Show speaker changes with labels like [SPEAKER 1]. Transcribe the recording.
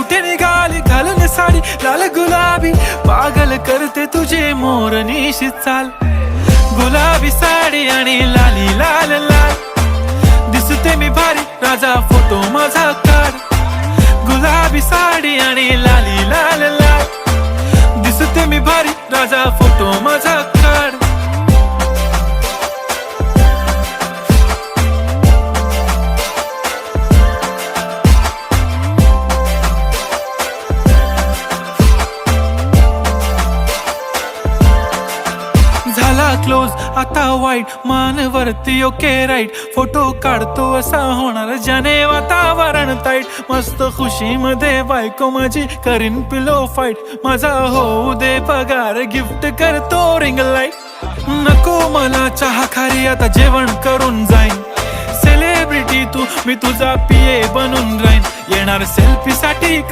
[SPEAKER 1] कुठे निघाली घालून साडी लाल गुलाबी, पागल करते तुझे मोरनीशी चाल. गुलाबी साडी आणि लाली लाल लाल, दिसते मी भारी राजा फोटो माझा काढ. गुलाबी साडी आणि लाली लाल लाल, दिसते मी भारी राजा फोटो माझा काढ. झाला क्लोज आता वाईट, मानवरती ओके राईट, फोटो काढतो असा होणार ज्याने वातावरण ताईट. मस्त खुशी मध्ये बायको माझी करीन पिलो फाईट, माझा होऊ दे पगार गिफ्ट करतो रिंग लाईट. नको मला चहा खारी आता जेवण करून जाईन, सेलिब्रिटी तू मी तुझा पिये बनून राहीन. येणार सेल्फी साठी